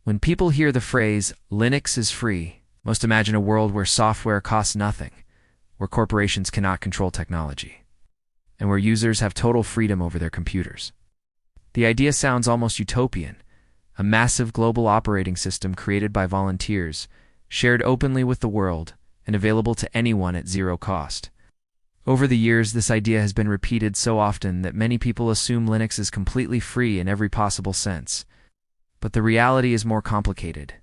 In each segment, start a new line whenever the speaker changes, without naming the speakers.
When people hear the phrase, Linux is free, most imagine a world where software costs nothing, where corporations cannot control technology, and where users have total freedom over their computers. The idea sounds almost utopian, a massive global operating system created by volunteers, shared openly with the world, and available to anyone at zero cost. Over the years, this idea has been repeated so often that many people assume Linux is completely free in every possible sense. But the reality is more complicated.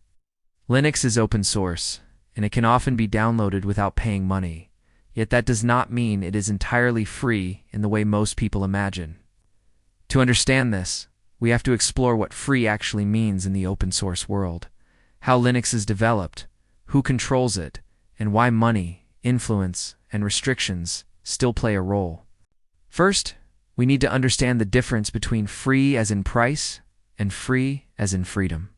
Linux is open source, and it can often be downloaded without paying money. Yet that does not mean it is entirely free in the way most people imagine. To understand this, we have to explore what free actually means in the open source world, how Linux is developed, who controls it, and why money, influence, and restrictions still play a role. First, we need to understand the difference between free as in price and free as in freedom.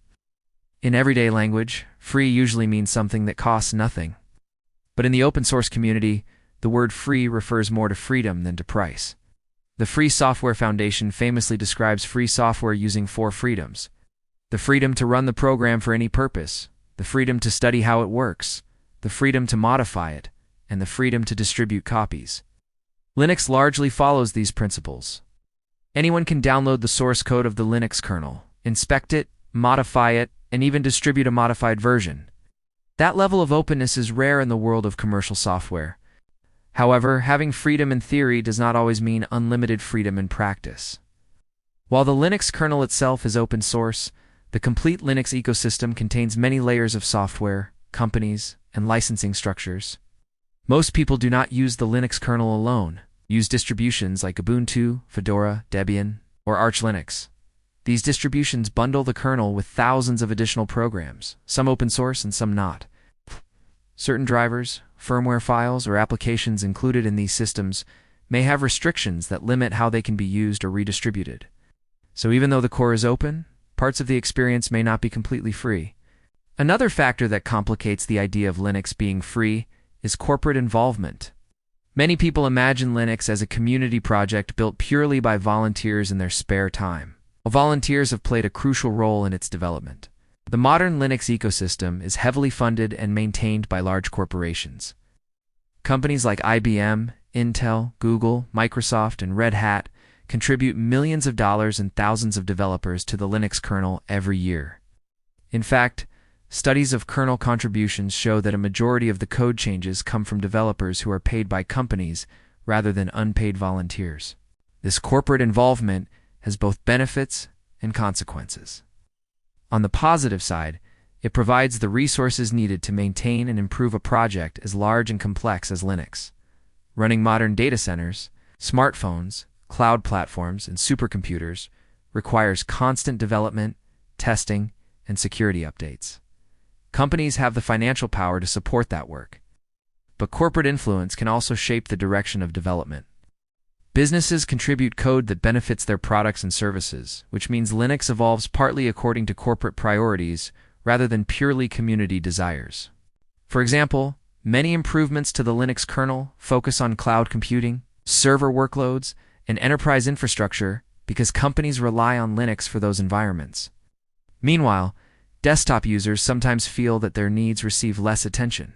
In everyday language, free usually means something that costs nothing. But in the open source community, the word free refers more to freedom than to price. The Free Software Foundation famously describes free software using 4 freedoms: the freedom to run the program for any purpose, the freedom to study how it works, the freedom to modify it, and the freedom to distribute copies. Linux largely follows these principles. Anyone can download the source code of the Linux kernel, inspect it, modify it, and even distribute a modified version. That level of openness is rare in the world of commercial software. However, having freedom in theory does not always mean unlimited freedom in practice. While the Linux kernel itself is open source, the complete Linux ecosystem contains many layers of software, companies, and licensing structures. Most people do not use the Linux kernel alone, use distributions like Ubuntu, Fedora, Debian, or Arch Linux. These distributions bundle the kernel with thousands of additional programs, some open source and some not. Certain drivers, firmware files, or applications included in these systems may have restrictions that limit how they can be used or redistributed. So even though the core is open, parts of the experience may not be completely free. Another factor that complicates the idea of Linux being free is corporate involvement. Many people imagine Linux as a community project built purely by volunteers in their spare time. While volunteers have played a crucial role in its development, the modern Linux ecosystem is heavily funded and maintained by large corporations. Companies like IBM, Intel, Google, Microsoft, and Red Hat contribute millions of dollars and thousands of developers to the Linux kernel every year. In fact, studies of kernel contributions show that a majority of the code changes come from developers who are paid by companies rather than unpaid volunteers. This corporate involvement has both benefits and consequences. On the positive side, it provides the resources needed to maintain and improve a project as large and complex as Linux. Running modern data centers, smartphones, cloud platforms, and supercomputers requires constant development, testing, and security updates. Companies have the financial power to support that work. But corporate influence can also shape the direction of development. Businesses contribute code that benefits their products and services, which means Linux evolves partly according to corporate priorities rather than purely community desires. For example, many improvements to the Linux kernel focus on cloud computing, server workloads, and enterprise infrastructure because companies rely on Linux for those environments. Meanwhile, desktop users sometimes feel that their needs receive less attention.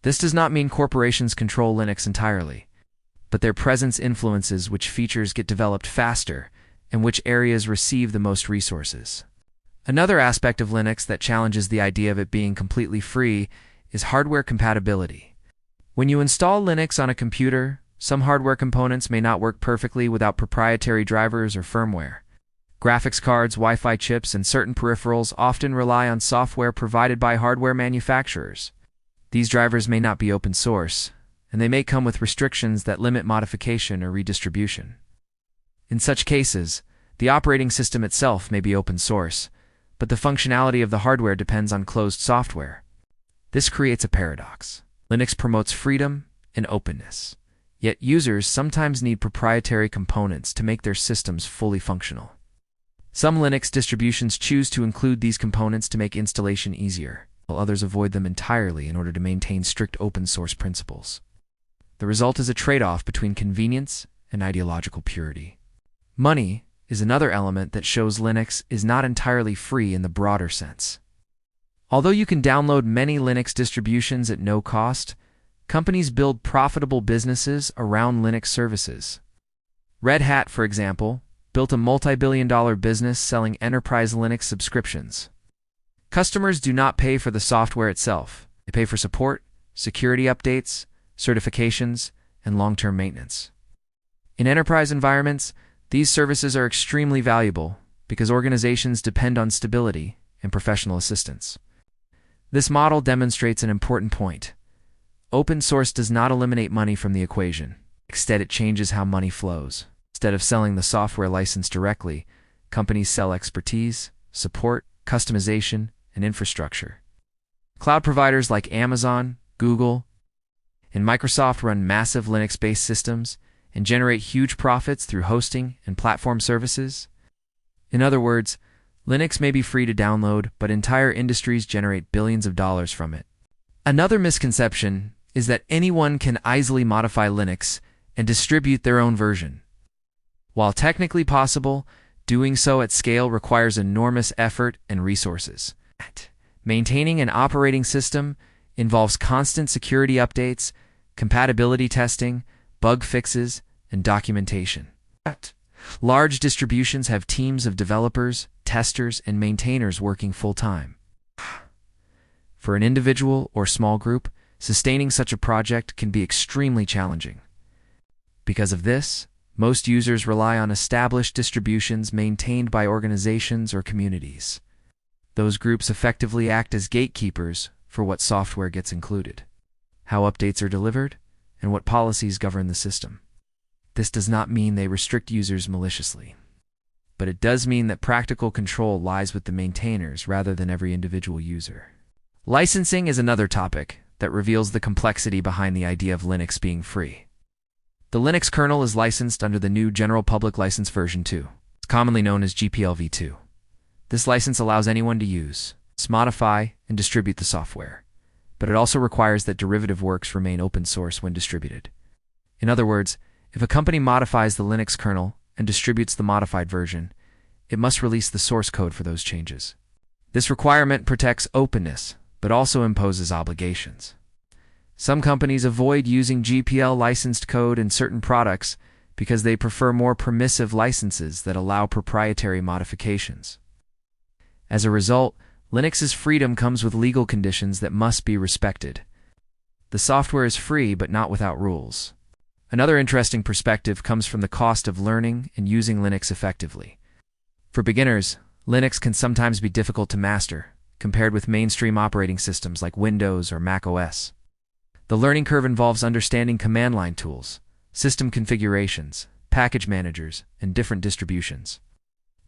This does not mean corporations control Linux entirely, but their presence influences which features get developed faster and which areas receive the most resources. Another aspect of Linux that challenges the idea of it being completely free is hardware compatibility. When you install Linux on a computer, some hardware components may not work perfectly without proprietary drivers or firmware. Graphics cards, Wi-Fi chips, and certain peripherals often rely on software provided by hardware manufacturers. These drivers may not be open source, and they may come with restrictions that limit modification or redistribution. In such cases, the operating system itself may be open source, but the functionality of the hardware depends on closed software. This creates a paradox. Linux promotes freedom and openness, yet users sometimes need proprietary components to make their systems fully functional. Some Linux distributions choose to include these components to make installation easier, while others avoid them entirely in order to maintain strict open source principles. The result is a trade-off between convenience and ideological purity. Money, is another element that shows Linux is not entirely free in the broader sense. Although you can download many Linux distributions at no cost, companies build profitable businesses around Linux services. Red Hat, for example, built a multi-billion-dollar business selling enterprise Linux subscriptions. Customers do not pay for the software itself. They pay for support, security updates, certifications, and long-term maintenance. In enterprise environments, these services are extremely valuable because organizations depend on stability and professional assistance. This model demonstrates an important point. Open source does not eliminate money from the equation. Instead, it changes how money flows. Instead of selling the software license directly, companies sell expertise, support, customization, and infrastructure. Cloud providers like Amazon, Google, and Microsoft run massive Linux-based systems and generate huge profits through hosting and platform services. In other words, Linux may be free to download, but entire industries generate billions of dollars from it. Another misconception is that anyone can easily modify Linux and distribute their own version. While technically possible, doing so at scale requires enormous effort and resources. Maintaining an operating system involves constant security updates, compatibility testing, bug fixes, and documentation. Large distributions have teams of developers, testers, and maintainers working full-time. For an individual or small group, sustaining such a project can be extremely challenging. Because of this, most users rely on established distributions maintained by organizations or communities. Those groups effectively act as gatekeepers for what software gets included, how updates are delivered, and what policies govern the system. This does not mean they restrict users maliciously, but it does mean that practical control lies with the maintainers rather than every individual user. Licensing is another topic that reveals the complexity behind the idea of Linux being free. The Linux kernel is licensed under the new General Public License version 2. It's commonly known as GPL v2. This license allows anyone to use, modify, and distribute the software, but it also requires that derivative works remain open source when distributed. In other words, if a company modifies the Linux kernel and distributes the modified version, it must release the source code for those changes. This requirement protects openness, but also imposes obligations. Some companies avoid using GPL licensed code in certain products because they prefer more permissive licenses that allow proprietary modifications. As a result, Linux's freedom comes with legal conditions that must be respected. The software is free but not without rules. Another interesting perspective comes from the cost of learning and using Linux effectively. For beginners, Linux can sometimes be difficult to master, compared with mainstream operating systems like Windows or macOS. The learning curve involves understanding command line tools, system configurations, package managers, and different distributions.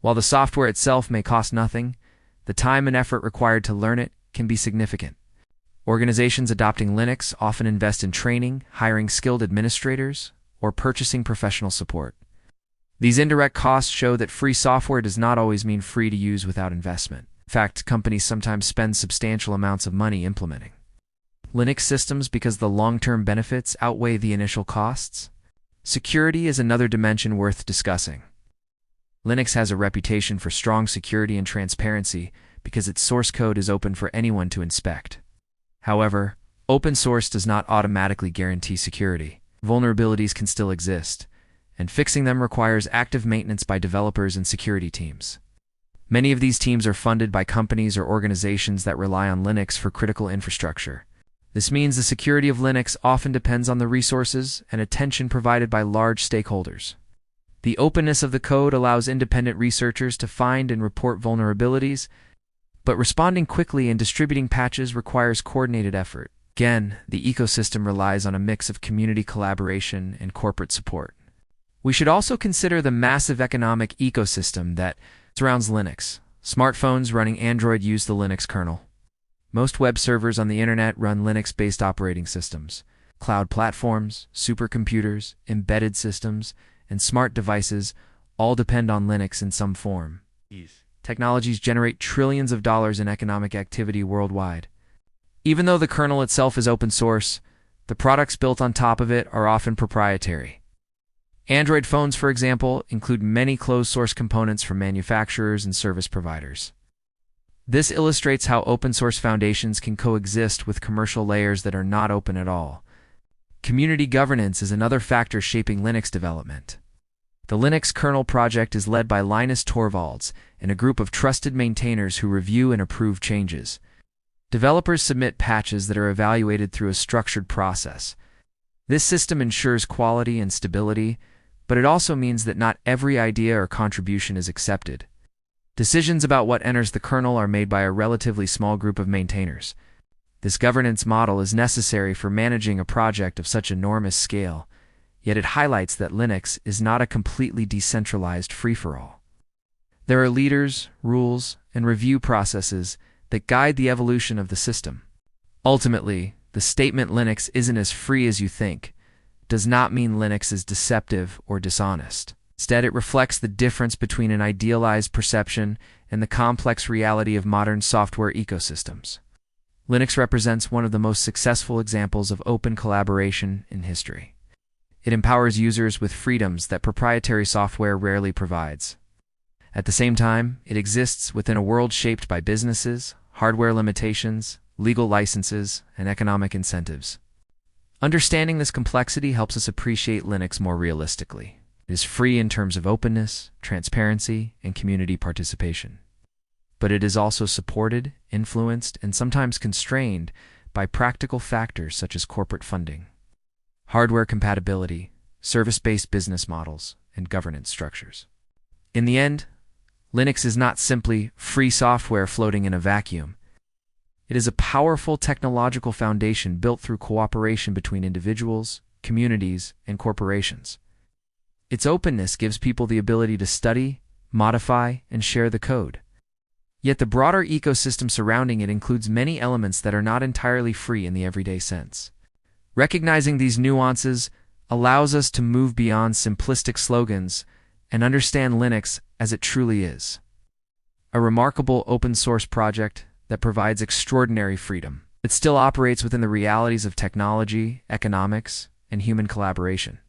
While the software itself may cost nothing, the time and effort required to learn it can be significant. Organizations adopting Linux often invest in training, hiring skilled administrators, or purchasing professional support. These indirect costs show that free software does not always mean free to use without investment. In fact, companies sometimes spend substantial amounts of money implementing Linux systems because the long-term benefits outweigh the initial costs. Security is another dimension worth discussing. Linux has a reputation for strong security and transparency because its source code is open for anyone to inspect. However, open source does not automatically guarantee security. Vulnerabilities can still exist, and fixing them requires active maintenance by developers and security teams. Many of these teams are funded by companies or organizations that rely on Linux for critical infrastructure. This means the security of Linux often depends on the resources and attention provided by large stakeholders. The openness of the code allows independent researchers to find and report vulnerabilities, but responding quickly and distributing patches requires coordinated effort. Again, the ecosystem relies on a mix of community collaboration and corporate support. We should also consider the massive economic ecosystem that surrounds Linux. Smartphones running Android use the Linux kernel. Most web servers on the internet run Linux-based operating systems. Cloud platforms, supercomputers, embedded systems, and smart devices all depend on Linux in some form. Technologies generate trillions of dollars in economic activity worldwide. Even though the kernel itself is open source, the products built on top of it are often proprietary. Android phones, for example, include many closed-source components from manufacturers and service providers. This illustrates how open-source foundations can coexist with commercial layers that are not open at all. Community governance is another factor shaping Linux development. The Linux kernel project is led by Linus Torvalds and a group of trusted maintainers who review and approve changes. Developers submit patches that are evaluated through a structured process. This system ensures quality and stability, but it also means that not every idea or contribution is accepted. Decisions about what enters the kernel are made by a relatively small group of maintainers. This governance model is necessary for managing a project of such enormous scale, yet it highlights that Linux is not a completely decentralized free-for-all. There are leaders, rules, and review processes that guide the evolution of the system. Ultimately, the statement Linux isn't as free as you think does not mean Linux is deceptive or dishonest. Instead, it reflects the difference between an idealized perception and the complex reality of modern software ecosystems. Linux represents one of the most successful examples of open collaboration in history. It empowers users with freedoms that proprietary software rarely provides. At the same time, it exists within a world shaped by businesses, hardware limitations, legal licenses, and economic incentives. Understanding this complexity helps us appreciate Linux more realistically. It is free in terms of openness, transparency, and community participation. But it is also supported, influenced, and sometimes constrained by practical factors such as corporate funding, hardware compatibility, service-based business models, and governance structures. In the end, Linux is not simply free software floating in a vacuum. It is a powerful technological foundation built through cooperation between individuals, communities, and corporations. Its openness gives people the ability to study, modify, and share the code. Yet the broader ecosystem surrounding it includes many elements that are not entirely free in the everyday sense. Recognizing these nuances allows us to move beyond simplistic slogans and understand Linux as it truly is: a remarkable open-source project that provides extraordinary freedom. It still operates within the realities of technology, economics, and human collaboration.